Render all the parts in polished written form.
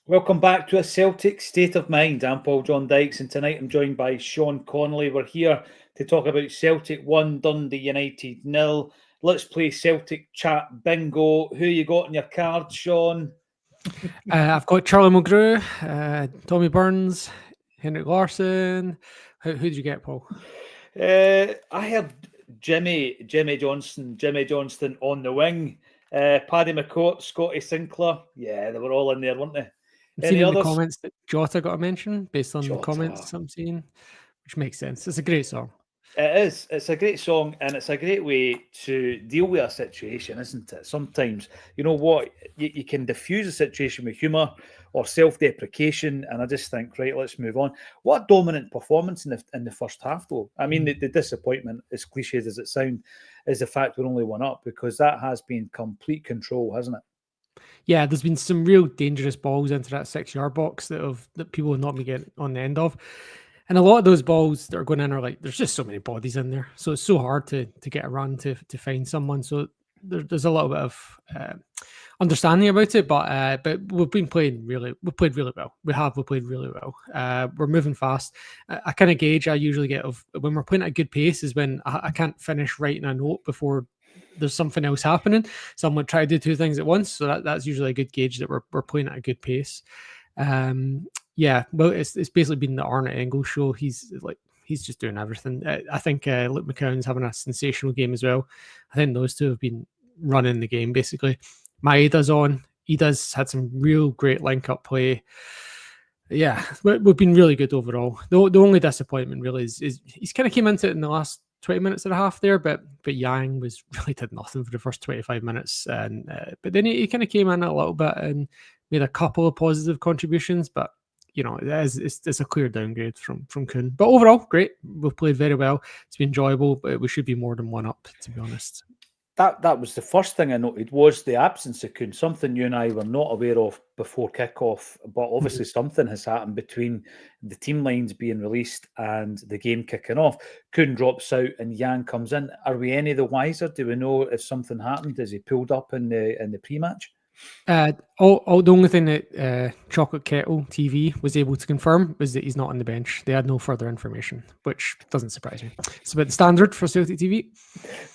Welcome back to A Celtic State of Mind. I'm Paul John Dykes, and tonight I'm joined by Sean Connolly. We're here to talk about Celtic 1, Dundee United 0. Let's play Celtic chat bingo. Who you got on your card, Sean? I've got Charlie Mulgrew, Tommy Burns, Henrik Larsson. Who did you get, Paul? I have Jimmy Johnston on the wing. Paddy McCourt, Scotty Sinclair. Yeah, they were all in there, weren't they? I'm seeing in the comments that Jota got a mention based on the comments I'm seeing, which makes sense. It's a great song. It is. It's a great song, and it's a great way to deal with a situation, isn't it? Sometimes, you know what, you can diffuse a situation with humour or self-deprecation, and I just think, right, let's move on. What a dominant performance in the first half, though. I mean, the disappointment, as cliched as it sounds, is the fact we're only one up, because that has been complete control, hasn't it? Yeah, there's been some real dangerous balls into that 6-yard box that people will not be getting on the end of. And a lot of those balls that are going in are like, there's just so many bodies in there. So it's so hard to get a run to find someone. So there's a little bit of understanding about it, but we've played really well. We played really well. We're moving fast. I kind of gauge I usually get of when we're playing at a good pace is when I can't finish writing a note before there's something else happening. So I'm going to try to do two things at once. So that's usually a good gauge that we're playing at a good pace. Yeah, well, it's basically been the Arnott Engel show. He's just doing everything. I think Luke McCown's having a sensational game as well. I think those two have been running the game basically. Maeda's on. Ida's had some real great link-up play. Yeah, we've been really good overall. The only disappointment really is he's kind of came into it in the last 20 minutes and a half there, but Yang was really did nothing for the first 25 minutes, and but then he kind of came in a little bit and made a couple of positive contributions, but you know, it's a clear downgrade from Kuhn. But overall, great. We've played very well. It's been enjoyable, but we should be more than one up, to be honest. That was the first thing I noted, was the absence of Kuhn, something you and I were not aware of before kickoff, but obviously something has happened between the team lines being released and the game kicking off. Kuhn drops out and Yang comes in. Are we any the wiser? Do we know if something happened? Is he pulled up in the pre-match? The only thing that Chocolate Kettle TV was able to confirm was that he's not on the bench. They had no further information, which doesn't surprise me. It's about the standard for Celtic TV.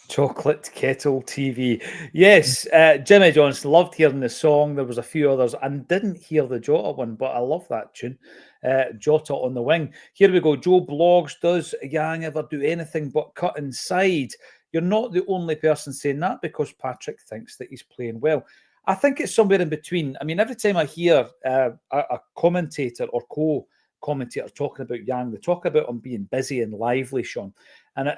Chocolate Kettle TV. Yes, Jimmy Johnson, loved hearing the song. There was a few others and didn't hear the Jota one, but I love that tune. Jota on the wing. Here we go. Joe Blogs, does Yang ever do anything but cut inside? You're not the only person saying that, because Patrick thinks that he's playing well. I think it's somewhere in between. I mean, every time I hear a commentator or co-commentator talking about Yang, they talk about him being busy and lively, Sean. And,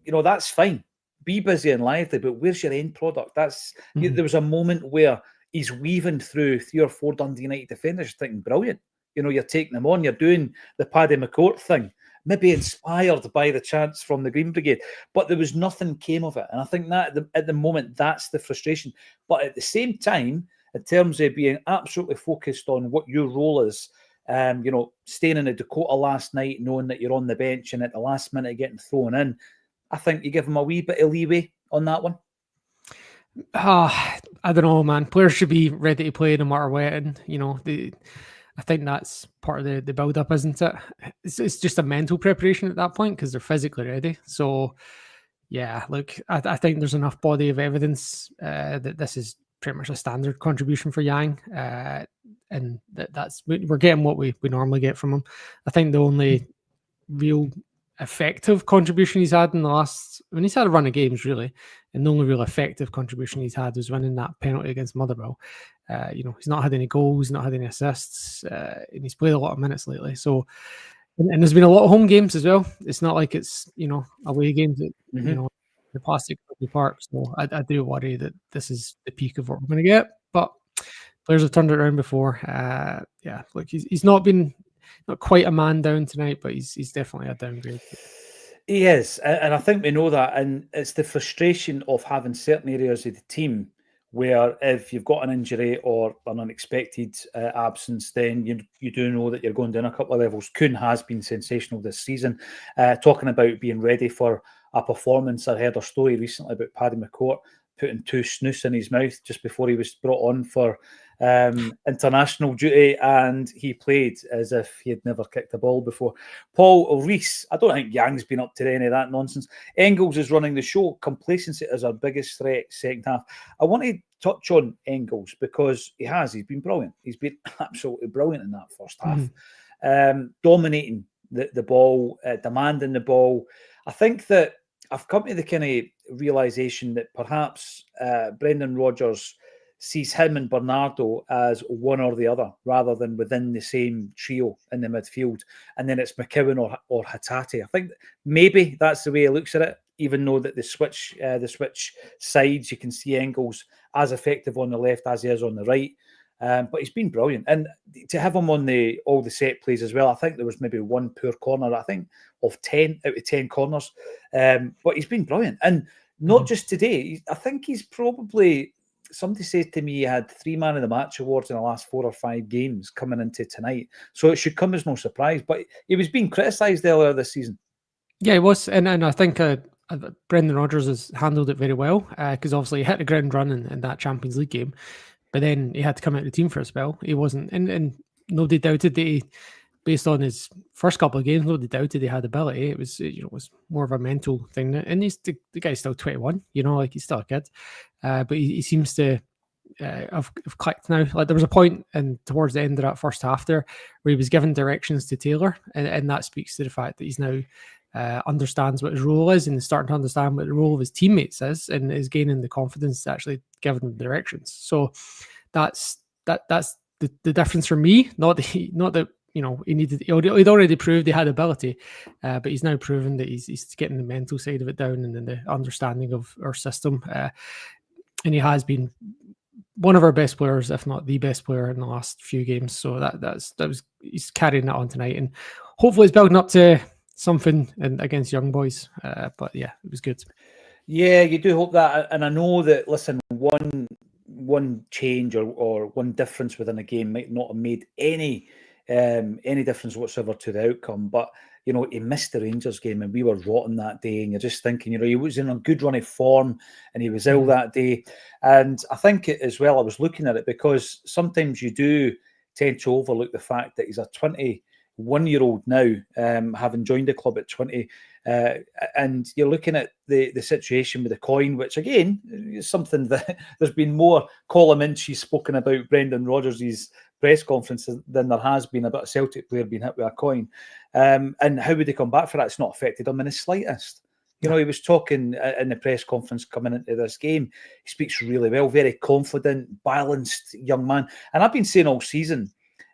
you know, that's fine. Be busy and lively, but where's your end product? There was a moment where he's weaving through 3 or 4 Dundee United defenders, thinking, brilliant. You know, you're taking them on. You're doing the Paddy McCourt thing, maybe inspired by the chance from the Green Brigade, but there was nothing came of it. And I think that at the moment, that's the frustration. But at the same time, in terms of being absolutely focused on what your role is, you know, staying in the Dakota last night, knowing that you're on the bench and at the last minute getting thrown in, I think you give him a wee bit of leeway on that one. I don't know, man. Players should be ready to play no matter what. You know, I think that's part of the build-up, isn't it? It's just a mental preparation at that point because they're physically ready. So, yeah, look, I think there's enough body of evidence that this is pretty much a standard contribution for Yang, and we're getting what we normally get from him. I think the only real effective contribution he's had in the last, he's had a run of games really, and the only real effective contribution he's had was winning that penalty against Motherwell. You know, he's not had any goals, not had any assists, and he's played a lot of minutes lately. So, and there's been a lot of home games as well. It's not like it's, you know, away games at, you know, the plastic park. So I do worry that this is the peak of what we're going to get. But players have turned it around before. Yeah, look, he's not quite a man down tonight, but he's definitely a downgrade. He is, and I think we know that. And it's the frustration of having certain areas of the team where if you've got an injury or an unexpected absence, then you do know that you're going down a couple of levels. Kuhn has been sensational this season. Talking about being ready for a performance, I heard a story recently about Paddy McCourt putting 2 snus in his mouth just before he was brought on for international duty, and he played as if he had never kicked a ball before. Paul Rees, I don't think Yang's been up to any of that nonsense. Engels is running the show. Complacency is our biggest threat second half. I want to touch on Engels because he's been brilliant. He's been absolutely brilliant in that first half. Dominating the ball, demanding the ball. I think that I've come to the kind of realisation that perhaps Brendan Rodgers sees him and Bernardo as one or the other, rather than within the same trio in the midfield. And then it's McKeown or Hatate. I think maybe that's the way he looks at it, even though that the switch sides, you can see Engels as effective on the left as he is on the right. But he's been brilliant. And to have him on all the set plays as well, I think there was maybe one poor corner, I think, of 10 out of 10 corners. But he's been brilliant. And not just today. I think he's probably... Somebody said to me he had 3 Man of the Match awards in the last 4 or 5 games coming into tonight. So it should come as no surprise. But he was being criticised earlier this season. Yeah, he was. And I think Brendan Rodgers has handled it very well because obviously he hit the ground running in that Champions League game. But then he had to come out of the team for a spell. He wasn't, and nobody doubted that he, based on his first couple of games, nobody doubted he had ability. It was, it was more of a mental thing. And the guy's still 21, like he's still a kid. But he seems to have clicked now. Like there was a point towards the end of that first half there where he was given directions to Taylor, and that speaks to the fact that he's now understands what his role is and is starting to understand what the role of his teammates is, and is gaining the confidence to actually give them directions. So that's the difference for me. Not that he he'd already proved he had ability, but he's now proven that he's getting the mental side of it down and then the understanding of our system. And he has been one of our best players, if not the best player in the last few games. So he's carrying that on tonight, and hopefully it's building up to something against young boys. But yeah, it was good. Yeah, you do hope that, and I know that. Listen, one change or one difference within a game might not have made any difference whatsoever to the outcome, but he missed the Rangers game and we were rotten that day, and you're just thinking, he was in a good run of form and he was ill that day. And I think as well, I was looking at it because sometimes you do tend to overlook the fact that he's a 21-year-old now, having joined the club at 20, and you're looking at the situation with the coin, which again is something that there's been more column inches spoken about Brendan Rodgers' press conferences than there has been about a Celtic player being hit with a coin. And how would they come back for that? It's not affected him in the slightest. He was talking in the press conference coming into this game. He speaks really well, very confident, balanced young man. And I've been saying all season,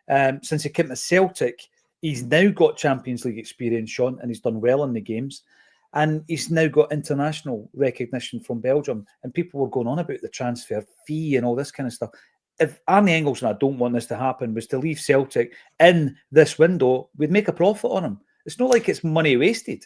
since he came to Celtic, he's now got Champions League experience, Sean, and he's done well in the games. And he's now got international recognition from Belgium. And people were going on about the transfer fee and all this kind of stuff. If Arnie Engels, and I don't want this to happen, was to leave Celtic in this window, we'd make a profit on him. It's not like it's money wasted.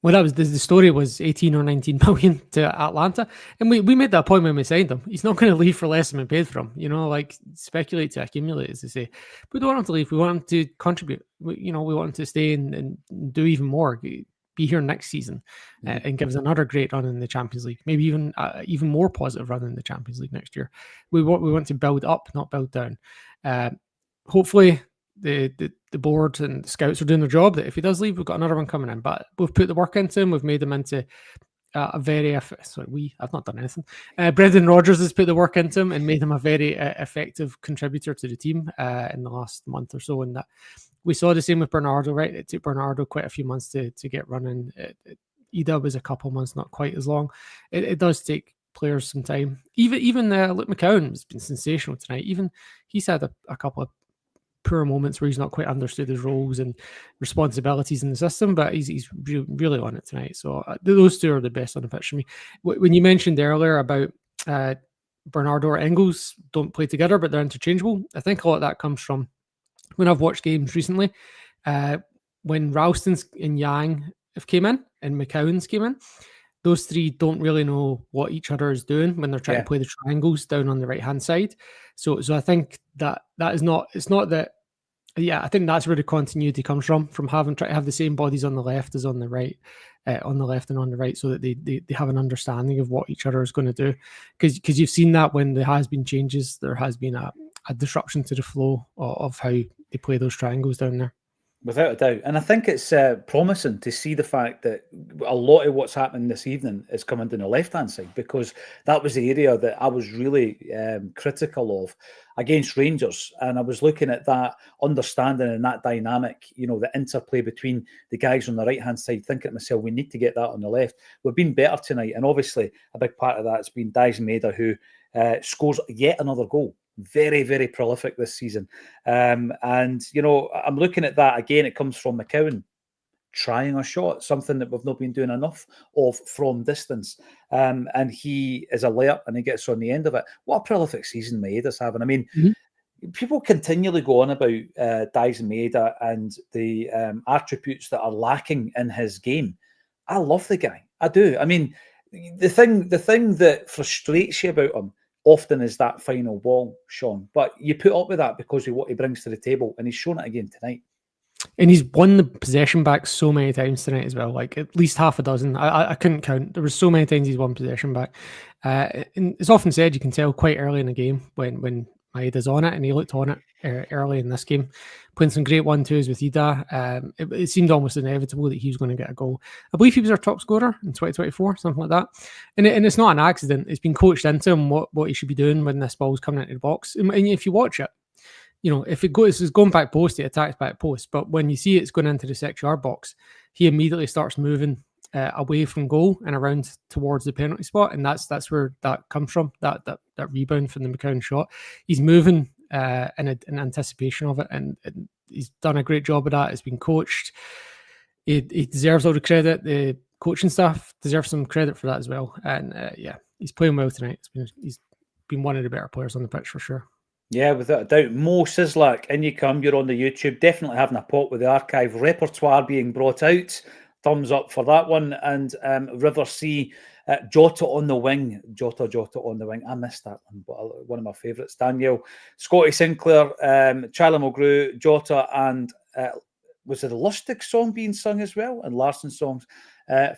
Well, that was the story was 18 or 19 million to Atlanta. And we made that point when we signed him. He's not going to leave for less than we paid for him. Like speculate to accumulate, as they say. But we don't want him to leave. We want him to contribute. We want him to stay and do even more. Be here next season and give us another great run in the Champions League. Maybe even more positive run in the Champions League next year. We want to build up, not build down. Hopefully the board and the scouts are doing their job, that if he does leave, we've got another one coming in. But we've put the work into him. We've made him into I've not done anything. Brendan Rodgers has put the work into him and made him a very effective contributor to the team in the last month or so. And that we saw the same with Bernardo, right? It took Bernardo quite a few months to get running. Ida was a couple months, not quite as long. It does take players some time. Even Luke McCowan has been sensational tonight. Even he's had a couple of poor moments where he's not quite understood his roles and responsibilities in the system, but he's really on it tonight. So those two are the best on the pitch for me. When you mentioned earlier about Bernardo or Engels don't play together, but they're interchangeable, I think a lot of that comes from when I've watched games recently, when Ralston's and Yang have came in and McCowan's came in, those three don't really know what each other is doing when they're trying to play the triangles down on the right-hand side. So I think that is not, it's not that, I think that's where the continuity comes from trying to have the same bodies on the left as on the right, on the left and on the right, so that they have an understanding of what each other is going to do. Because you've seen that when there has been changes, there has been a a disruption to the flow of how they play those triangles down there. Without a doubt. And I think it's promising to see the fact that a lot of what's happening this evening is coming down the left-hand side, because that was the area that I was really critical of against Rangers. And I was looking at that understanding and that dynamic, the interplay between the guys on the right-hand side, thinking to myself, we need to get that on the left. We've been better tonight. And obviously, a big part of that has been Daizen Maeda, who scores yet another goal. Very, very prolific this season. And, I'm looking at that again. It comes from McCowan trying a shot, something that we've not been doing enough of from distance. And he is alert and he gets on the end of it. What a prolific season Maeda's having. I mean, people continually go on about Daizen Maeda and the attributes that are lacking in his game. I love the guy. I do. I mean, the thing that frustrates you about him often is that final ball, Sean. But you put up with that because of what he brings to the table, and he's shown it again tonight. And he's won the possession back so many times tonight as well, like at least half a dozen. I couldn't count. There were so many times he's won possession back. And it's often said you can tell quite early in the game when Maeda's on it, and he looked on it early in this game, playing some great 1-2s with Ida. It seemed almost inevitable that he was going to get a goal. I believe he was our top scorer in 2024, something like that. And it's not an accident. It's been coached into him what he should be doing when this ball's coming into the box. And if you watch it, if it's going back post, it attacks back post. But when you see it's going into the 6-yard box, he immediately starts moving away from goal and around towards the penalty spot, and that's where that comes from. That rebound from the McCown shot. He's moving in anticipation of it, and he's done a great job of that. It's been coached. He deserves all the credit. The coaching staff deserves some credit for that as well. And he's playing well tonight. He's been one of the better players on the pitch for sure. Yeah, without a doubt. Mo Sislak, in you come. You're on the YouTube. Definitely having a pop with the archive repertoire being brought out. Thumbs up for that one. And River C, Jota on the wing. Jota on the wing. I missed that one, but one of my favourites. Daniel, Scotty Sinclair, Charlie Mulgrew, Jota, and was it a Lustig song being sung as well? And Larson songs.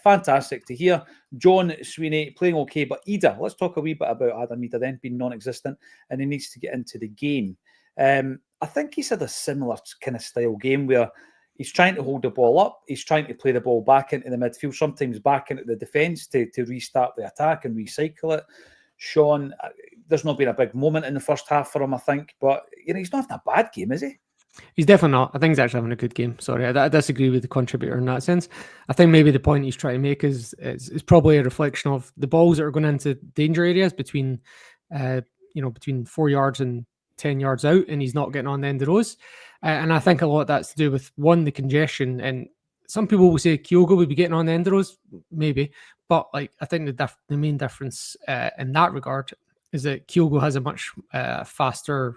Fantastic to hear. John Sweeney playing okay, but Ida, let's talk a wee bit about Adam Ida then, being non-existent, and he needs to get into the game. I think he's had a similar kind of style game where he's trying to hold the ball up, he's trying to play the ball back into the midfield, sometimes back into the defence to restart the attack and recycle it. Sean, there's not been a big moment in the first half for him, I think, but he's not having a bad game, is he? He's definitely not. I think he's actually having a good game. Sorry, I disagree with the contributor in that sense. I think maybe the point he's trying to make is probably a reflection of the balls that are going into danger areas between 4 yards and 10 yards out, and he's not getting on the end of those. And I think a lot of that's to do with, one, the congestion. And some people will say Kyogo would be getting on the end of those, maybe. But I think the main difference in that regard is that Kyogo has a much faster.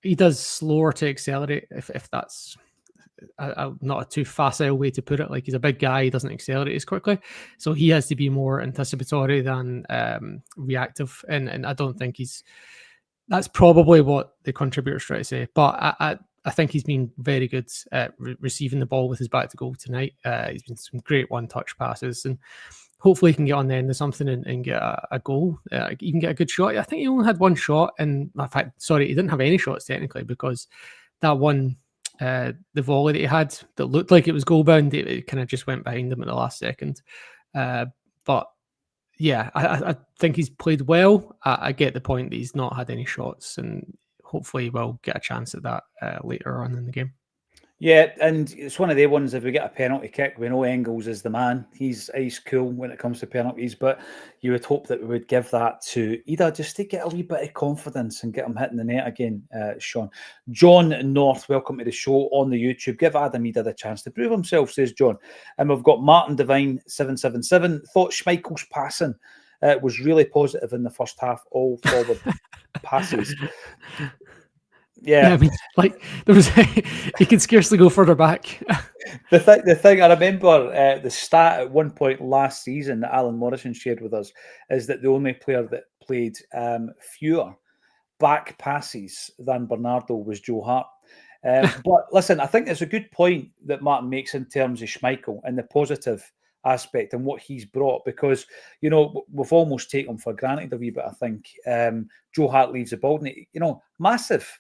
He does slower to accelerate, if that's not a too facile way to put it. He's a big guy, he doesn't accelerate as quickly, so he has to be more anticipatory than reactive. And I don't think that's probably what the contributors try to say. But I think he's been very good at receiving the ball with his back to goal tonight. He's been some great one-touch passes, and hopefully he can get on the end of something and get a goal. Even get a good shot. I think he only had one shot, and in fact, sorry, he didn't have any shots technically, because that one, the volley that he had that looked like it was goal bound, it kind of just went behind him at the last second. But yeah, I think he's played well. I get the point that he's not had any shots, and hopefully we'll get a chance at that later on in the game. Yeah, and it's one of the ones, if we get a penalty kick, we know Engels is the man. He's cool when it comes to penalties, but you would hope that we would give that to Ida just to get a wee bit of confidence and get him hitting the net again, Sean. John North, welcome to the show on the YouTube. Give Adam Ida the chance to prove himself, says John. And we've got Martin Devine, 777. Thought Schmeichel's passing was really positive in the first half, all forward passes. Yeah, I mean, there was he could scarcely go further back. The thing I remember, the stat at one point last season that Alan Morrison shared with us is that the only player that played fewer back passes than Bernardo was Joe Hart. But listen, I think it's a good point that Martin makes in terms of Schmeichel and the positive aspect and what he's brought, because, you know, we've almost taken him for granted a wee bit, I think. Joe Hart leaves the ball, and, you know, massive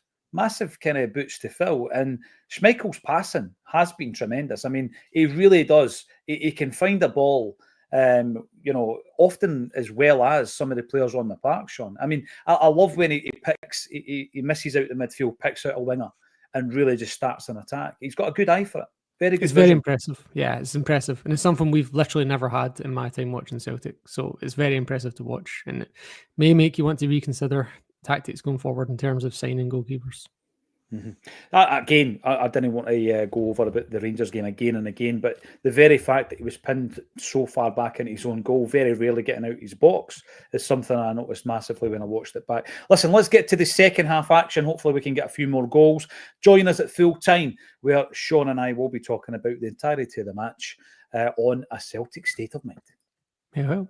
kind of boots to fill. And Schmeichel's passing has been tremendous. I mean, he really does. He can find a ball, you know, often as well as some of the players on the park, Sean. I mean, I love when he picks, he misses out the midfield, picks out a winger, and really just starts an attack. He's got a good eye for it. Very good. It's very impressive. Yeah, it's impressive. And it's something we've literally never had in my time watching Celtic. So it's very impressive to watch. And it may make you want to reconsider tactics going forward in terms of signing goalkeepers. Again, I didn't want to go over about the Rangers game again and again, but the very fact that he was pinned so far back into his own goal, very rarely getting out his box, is something I noticed massively when I watched it back. Listen, let's get to the second half action. Hopefully we can get a few more goals. Join us at full time, where Sean and I will be talking about the entirety of the match on A Celtic State of Mind. Yeah, well.